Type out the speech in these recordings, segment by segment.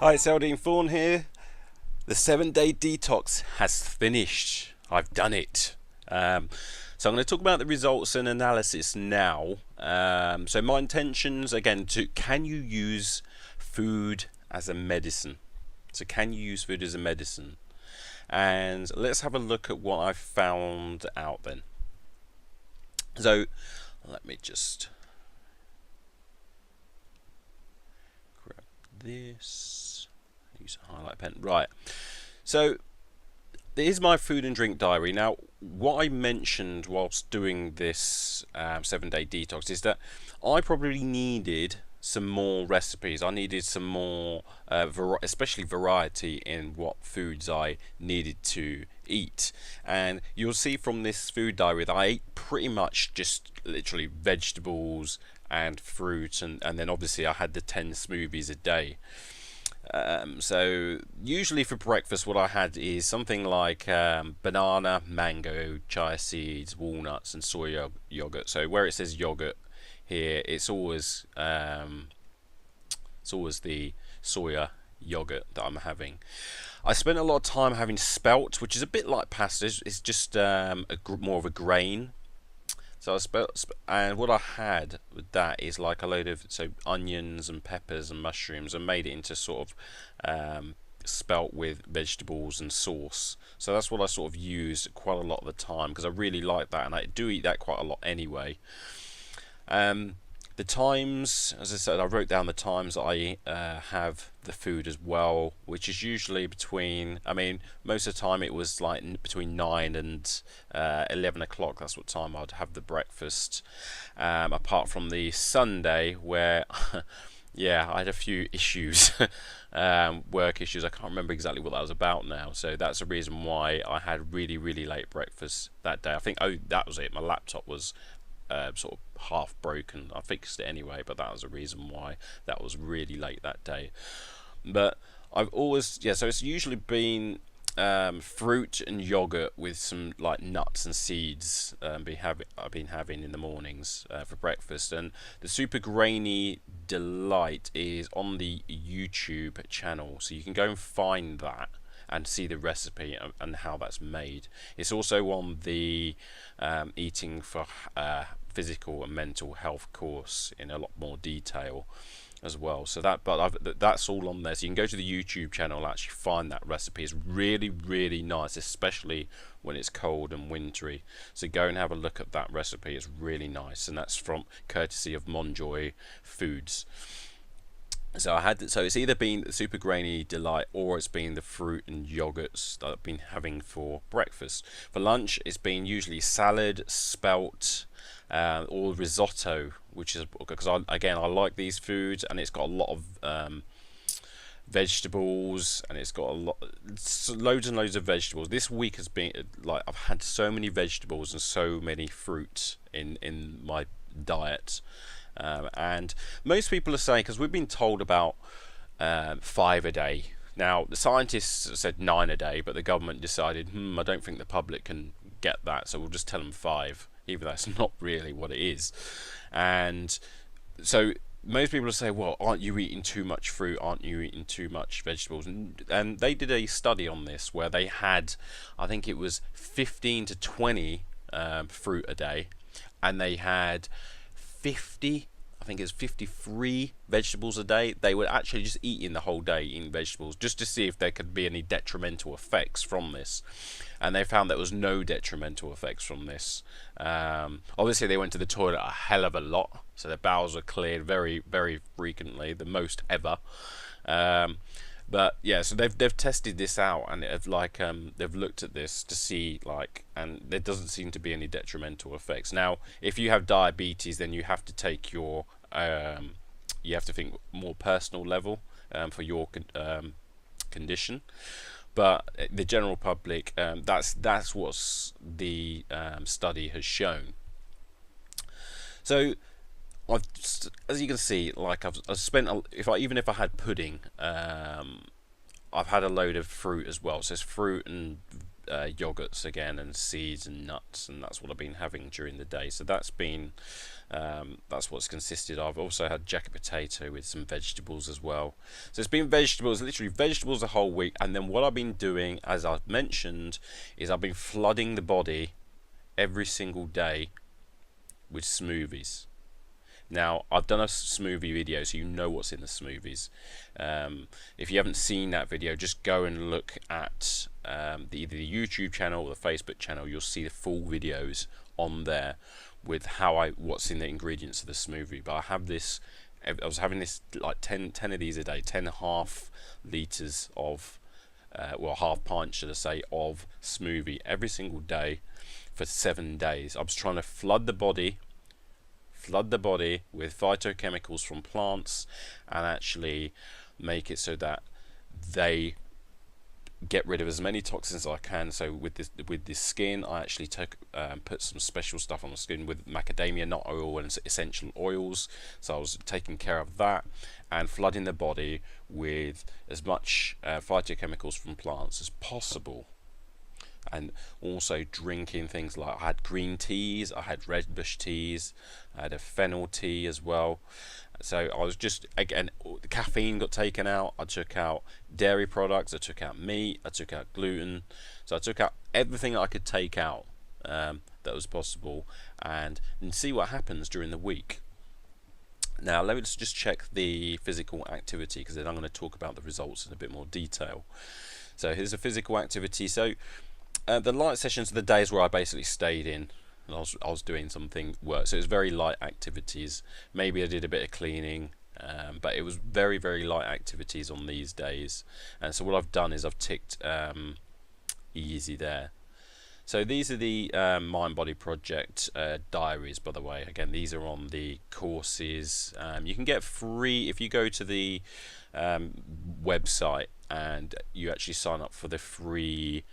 Hi, it's Eldine Thorne here. The 7-day detox has finished. I've done it. So I'm going to talk about the results and analysis now. So my intentions again to can you use food as a medicine? So can you use food as a medicine? And let's have a look at what I've found out then. So let me just grab this. Use a highlight pen. Right. So here's my food and drink diary. Now, what I mentioned whilst doing this 7-day detox is that I probably needed some more recipes. I needed some more, especially variety in what foods I needed to eat. And you'll see from this food diary that I ate pretty much just literally vegetables and fruit, and then obviously I had the 10 smoothies a day. So usually for breakfast what I had is something like banana, mango, chia seeds, walnuts and soy yogurt. So where it says yogurt here, it's always the soya yogurt that I'm having. I spent a lot of time having spelt, which is a bit like pasta. It's just more of a grain. So and what I had with that is like a load of onions and peppers and mushrooms, and made it into sort of spelt with vegetables and sauce. So that's what I sort of used quite a lot of the time because I really like that, and I do eat that quite a lot anyway. The times, as I said, I wrote down the times I have the food as well, which is usually between, most of the time it was like between 9 and 11 o'clock. That's what time I'd have the breakfast. Apart from the Sunday where, yeah, I had a few issues, work issues. I can't remember exactly what that was about now. So that's the reason why I had really, really late breakfast that day. I think, that was it. My laptop was sort of half broken. I fixed it anyway, but that was the reason why that was really late that day. But I've always, so it's usually been fruit and yogurt with some like nuts and seeds. I've been having in the mornings for breakfast. And the super grainy delight is on the YouTube channel, so you can go and find that and see the recipe and how that's made. It's also on the eating for physical and mental health course in a lot more detail as well. So that's all on there. So you can go to the YouTube channel and actually find that recipe. It's really, really nice, especially when it's cold and wintry. So go and have a look at that recipe. It's really nice, and that's from courtesy of Monjoy Foods. So it's either been the super grainy delight or it's been the fruit and yogurts that I've been having for breakfast. For lunch, it's been usually salad, spelt, or risotto, which is because I like these foods, and it's got a lot of vegetables, and it's got loads and loads of vegetables. This week has been like I've had so many vegetables and so many fruits in my diet. And most people are saying, because we've been told about 5 a day. Now the scientists said 9 a day, but the government decided, I don't think the public can get that, so we'll just tell them 5, even though that's not really what it is. And so most people will say, well, aren't you eating too much fruit? Aren't you eating too much vegetables? And they did a study on this where they had, I think it was 15 to 20 fruit a day, and they had 53 vegetables a day. They were actually just eating the whole day, eating vegetables, just to see if there could be any detrimental effects from this. And they found there was no detrimental effects from this. Obviously they went to the toilet a hell of a lot, so their bowels were cleared very, very frequently, the most ever. But yeah, so they've tested this out, and they've looked at this to see and there doesn't seem to be any detrimental effects. Now, if you have diabetes, then you have to take your you have to think more personal level for your condition. But the general public, that's what the study has shown. So as you can see, I've spent even if I had pudding, I've had a load of fruit as well. So it's fruit and yogurts again, and seeds and nuts, and that's what I've been having during the day. So that's what's consisted of. I've also had jacket potato with some vegetables as well. So it's been vegetables, literally vegetables the whole week. And then what I've been doing, as I've mentioned, is I've been flooding the body every single day with smoothies. Now, I've done a smoothie video, so you know what's in the smoothies. If you haven't seen that video, just go and look at either the YouTube channel or the Facebook channel. You'll see the full videos on there with what's in the ingredients of the smoothie. But I was having this like 10 of these a day, 10.5 litres of, half pint, should I say, of smoothie every single day for 7 days. I was trying to flood the body with phytochemicals from plants, and actually make it so that they get rid of as many toxins as I can. So with this skin, I actually put some special stuff on the skin with macadamia nut oil and essential oils. So I was taking care of that and flooding the body with as much phytochemicals from plants as possible. And also drinking things like, I had green teas, I had red bush teas, I had a fennel tea as well. So I was just, again, the caffeine got taken out. I took out dairy products, I took out meat, I took out gluten. So I took out everything that I could take out that was possible, and see what happens during the week. Now let me just check the physical activity, because then I'm going to talk about the results in a bit more detail. So here's a physical activity. So the light sessions are the days where I basically stayed in, and I was doing something work. So it was very light activities. Maybe I did a bit of cleaning, but it was very, very light activities on these days. And so what I've done is I've ticked easy there. So these are the MindBody project diaries, by the way. Again, these are on the courses. You can get free if you go to the website and you actually sign up for the free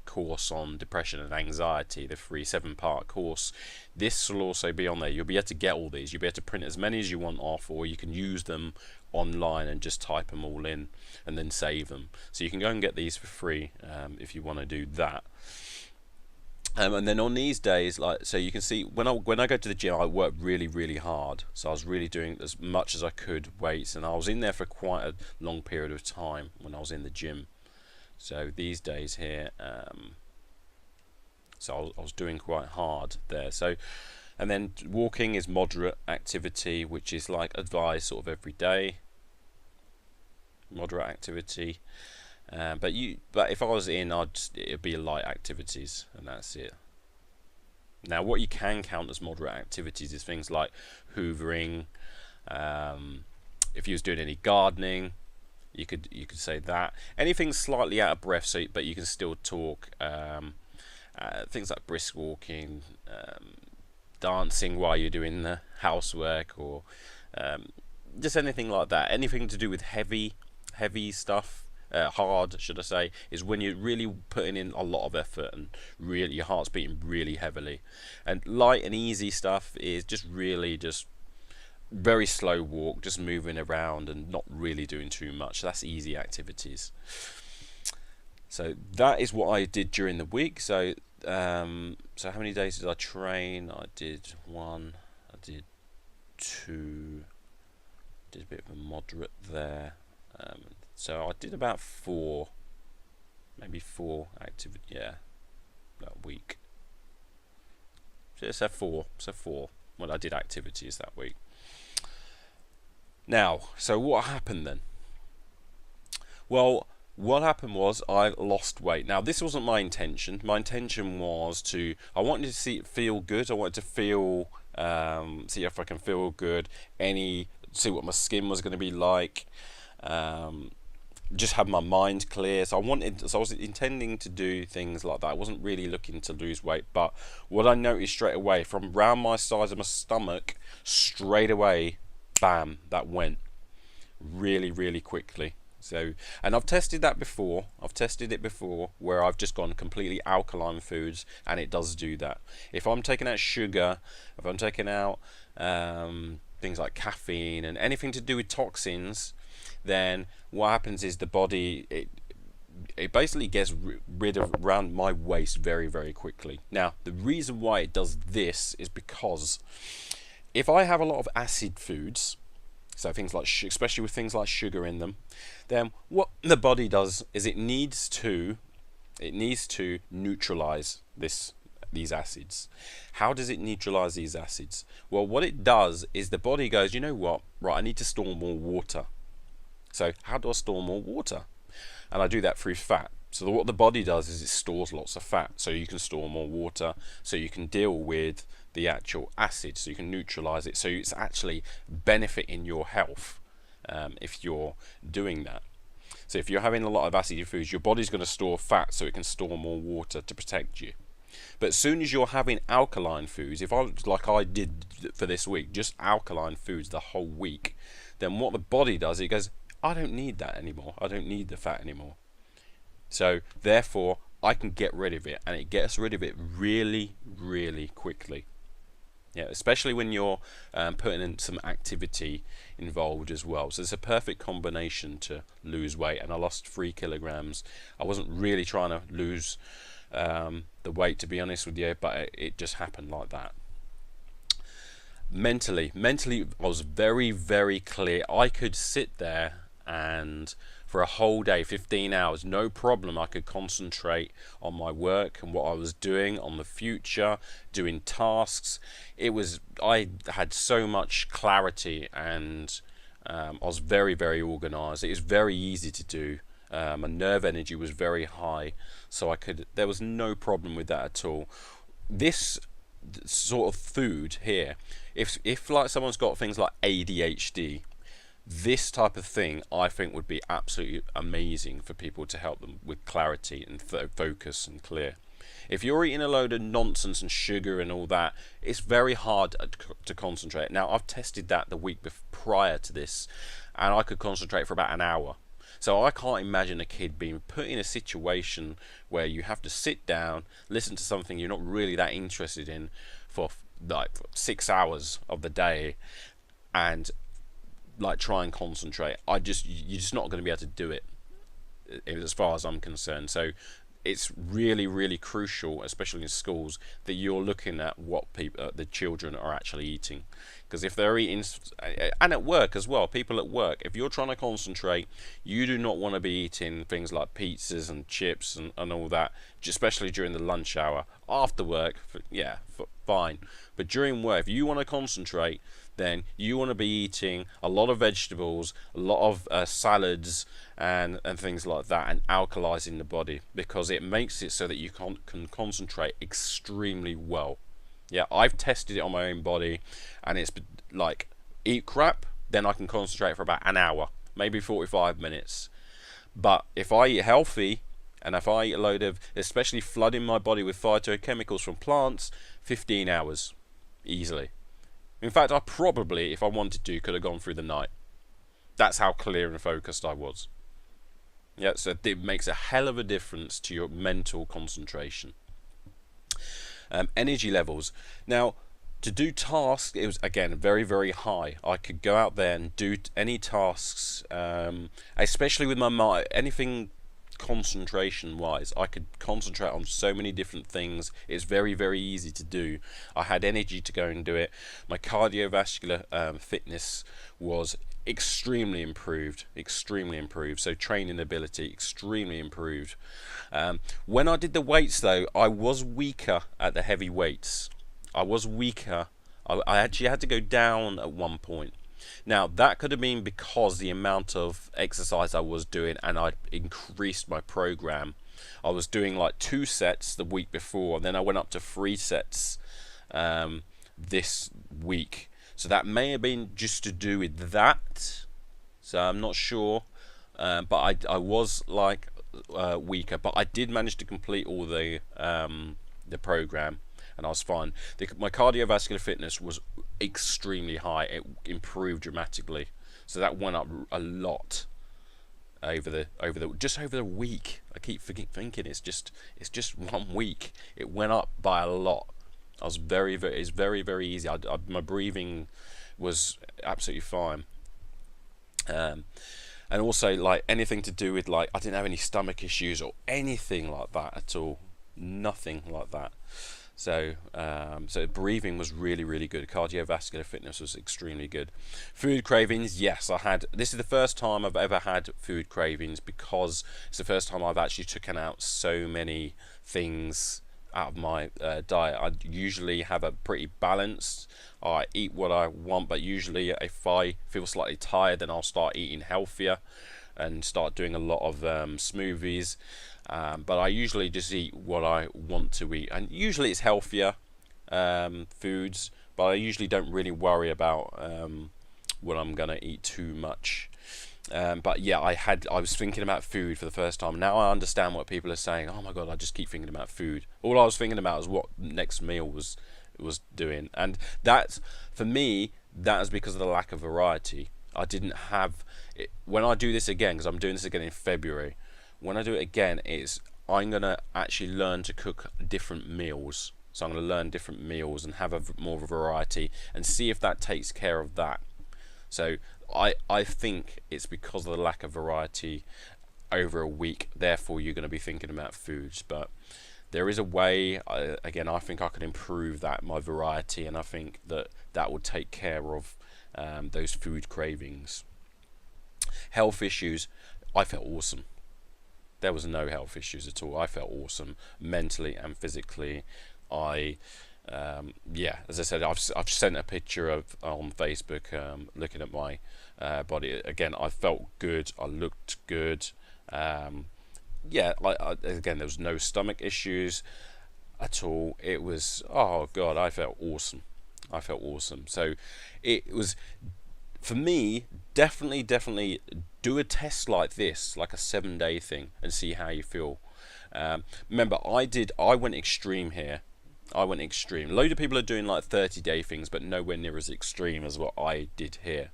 course on depression and anxiety, the free 7-part course. This will also be on there. You'll be able to get all these. You'll be able to print as many as you want off, or you can use them online and just type them all in and then save them. So you can go and get these for free if you want to do that. And then on these days, like, so you can see when I go to the gym, I work really, really hard. So I was really doing as much as I could weights, and I was in there for quite a long period of time when I was in the gym. So these days here, so I was doing quite hard there. So, and then walking is moderate activity, which is like advised sort of every day. Moderate activity. But if I was in, it'd be light activities, and that's it. Now, what you can count as moderate activities is things like hoovering. If you was doing any gardening, you could say that. Anything slightly out of breath, but you can still talk. Things like brisk walking, dancing while you're doing the housework, or just anything like that. Anything to do with heavy stuff. Hard, should I say, is when you're really putting in a lot of effort and really your heart's beating really heavily. And light and easy stuff is just very slow walk, just moving around and not really doing too much. That's easy activities. So that is what I did during the week. So so how many days did I train? I did 1, I did 2, did a bit of a moderate there. So I did about 4, maybe 4 activity, yeah, that week. So 4 when I did activities that week. Now, so what happened then? Well, what happened was I lost weight. Now, this wasn't my intention. My intention was I wanted to feel good. I wanted to feel, see if I can feel good. See what my skin was going to be like. Just have my mind clear. So I was intending to do things like that. I wasn't really looking to lose weight, but what I noticed straight away, from around my size of my stomach, straight away, bam, that went really, really quickly. So, and I've tested that before. I've tested it before where I've just gone completely alkaline foods, and it does do that. If I'm taking out sugar, if I'm taking out things like caffeine and anything to do with toxins, then what happens is the body, it basically gets rid of around my waist very, very quickly. Now, the reason why it does this is because if I have a lot of acid foods, so things like especially with things like sugar in them, then what the body does is it needs to neutralize these acids. How does it neutralize these acids? Well, what it does is the body goes, you know what, right, I need to store more water. So how do I store more water? And I do that through fat. So what the body does is it stores lots of fat, so you can store more water, so you can deal with the actual acid, so you can neutralize it, so it's actually benefiting your health if you're doing that. So if you're having a lot of acidy foods, your body's going to store fat so it can store more water to protect you. But as soon as you're having alkaline foods, if I, like I did for this week, just alkaline foods the whole week, then what the body does, it goes, I don't need that anymore. I don't need the fat anymore. So therefore, I can get rid of it, and it gets rid of it really, really quickly. Yeah, especially when you're putting in some activity involved as well. So it's a perfect combination to lose weight. And I lost 3 kilograms. I wasn't really trying to lose the weight, to be honest with you, but it just happened like that. Mentally, I was very, very clear. I could sit there and for a whole day, 15 hours, no problem, I could concentrate on my work and what I was doing, on the future, doing tasks. I had so much clarity, and I was very, very organized. It was very easy to do. My nerve energy was very high, so there was no problem with that at all. This sort of food here, if like someone's got things like ADHD, this type of thing I think would be absolutely amazing for people to help them with clarity and focus and clear. If you're eating a load of nonsense and sugar and all that, it's very hard to concentrate. Now, I've tested that the week prior to this, and I could concentrate for about an hour. So I can't imagine a kid being put in a situation where you have to sit down, listen to something you're not really that interested in for like 6 hours of the day, and like try and concentrate. You're just not going to be able to do it, as far as I'm concerned. So it's really, really crucial, especially in schools, that you're looking at what the children are actually eating. Because if they're eating, and at work as well, people at work, if you're trying to concentrate, you do not want to be eating things like pizzas and chips and all that, especially during the lunch hour. After work, fine. But during work, if you want to concentrate, then you want to be eating a lot of vegetables, a lot of salads and things like that, and alkalizing the body, because it makes it so that you can concentrate extremely well. Yeah, I've tested it on my own body, and it's like, eat crap, then I can concentrate for about an hour, maybe 45 minutes. But if I eat healthy, and if I eat a load of, especially flooding my body with phytochemicals from plants, 15 hours, easily. In fact, I probably, if I wanted to, could have gone through the night. That's how clear and focused I was. Yeah, so it makes a hell of a difference to your mental concentration. Energy levels. Now, to do tasks, it was, again, very, very high. I could go out there and do any tasks, especially with my mind, anything concentration wise. I could concentrate on so many different things. It's very, very easy to do. I had energy to go and do it. My cardiovascular fitness was extremely improved. So training ability extremely improved. When I did the weights though, I was weaker at the heavy weights. I actually had to go down at one point. Now, that could have been because the amount of exercise I was doing, and I increased my program. I was doing like 2 sets the week before, and then I went up to 3 sets this week. So that may have been just to do with that. So I'm not sure. But I was like weaker. But I did manage to complete all the program, and I was fine. My cardiovascular fitness was extremely high. It improved dramatically, so that went up a lot over the week. I keep thinking it's just 1 week. It went up by a lot. It's very, very easy. My breathing was absolutely fine. And also, like, anything to do with, like, I didn't have any stomach issues or anything like that at all. Nothing like that. So so breathing was really, really good. Cardiovascular fitness was extremely good. Food cravings, yes, I had. This is the first time I've ever had food cravings, because it's the first time I've actually taken out so many things out of my diet. I usually have a pretty balanced. I eat what I want, but usually if I feel slightly tired, then I'll start eating healthier and start doing a lot of smoothies. But I usually just eat what I want to eat, and usually it's healthier foods, but I usually don't really worry about what I'm gonna eat too much. But yeah, I was thinking about food for the first time. Now I understand what people are saying. Oh my god, I just keep thinking about food. All I was thinking about was what next meal was doing, and that's, for me, that is because of the lack of variety. I didn't have it. When I do this again, because I'm doing this again in February, when I do it again, I'm gonna actually learn to cook different meals. So I'm gonna learn different meals and have more of a variety, and see if that takes care of that. So I think it's because of the lack of variety over a week. Therefore, you're going to be thinking about foods, but there is a way. Again, I think I could improve my variety, and I think that would take care of those food cravings. Health issues, I felt awesome. There was no health issues at all. I felt awesome mentally and physically. Yeah, as I said, I've sent a picture of on Facebook, looking at my body again. I felt good. I looked good. Yeah, again, there was no stomach issues at all. It was, oh god, I felt awesome. I felt awesome. So it was, for me, definitely do a test like this, like a 7-day thing, and see how you feel. Remember, I went extreme here. I went extreme. A load of people are doing like 30-day things, but nowhere near as extreme as what I did here.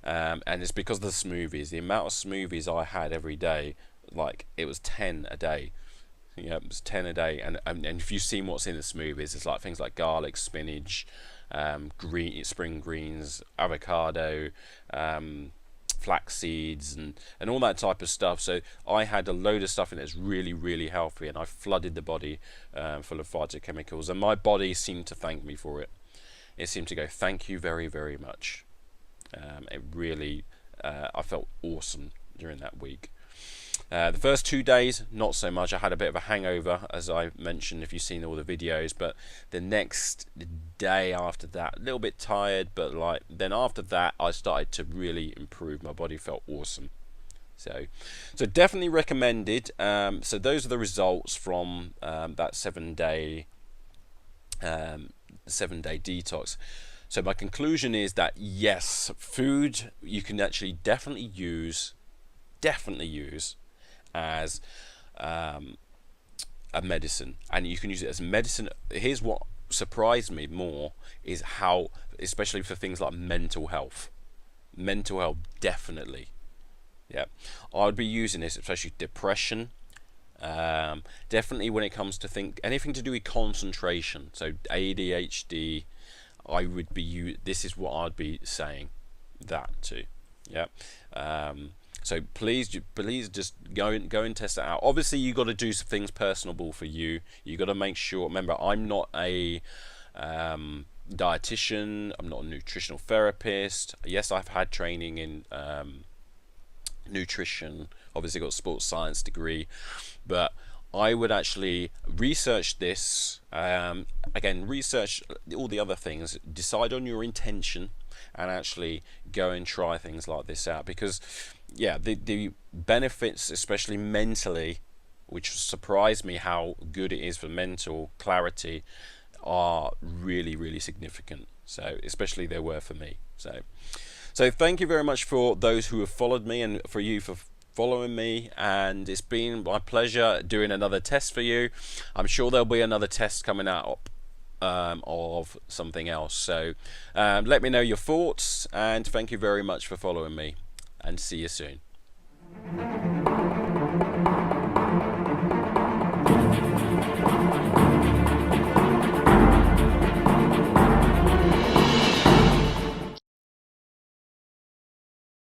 And it's because of the smoothies. The amount of smoothies I had every day, like, it was 10 a day. Yeah, it was 10 a day. And if you've seen what's in the smoothies, it's like things like garlic, spinach, spring greens, avocado, flax seeds, and all that type of stuff. So I had a load of stuff in that's really healthy, and I flooded the body full of phytochemicals, and my body seemed to thank me for it. It seemed to go, thank you very much. It really, I felt awesome during that week. The first 2 days, not so much. I had a bit of a hangover, as I mentioned, if you've seen all the videos. But the next day after that, a little bit tired, but like, then after that, I started to really improve. My body felt awesome. So definitely recommended. So those are the results from that 7-day detox. So my conclusion is that yes, food you can actually definitely use as a medicine, and you can use it as medicine. Here's what surprised me more, is how, especially for things like mental health, definitely, yeah, I would be using this, especially depression, definitely when it comes to anything to do with concentration, so ADHD. I would be this is what I'd be saying that to, yeah. So please just go and test it out. Obviously, you got to do some things personable for you. You got to make sure. Remember, I'm not a dietitian. I'm not a nutritional therapist. Yes, I've had training in nutrition. Obviously, got a sports science degree, but I would actually research this. Again, research all the other things. Decide on your intention, and actually go and try things like this out, because yeah, the benefits, especially mentally, which surprised me how good it is for mental clarity, are really significant. So especially they were for me. So thank you very much for those who have followed me, and for you for following me, and it's been my pleasure doing another test for you. I'm sure there'll be another test coming out of something else. So let me know your thoughts, and thank you very much for following me, and see you soon.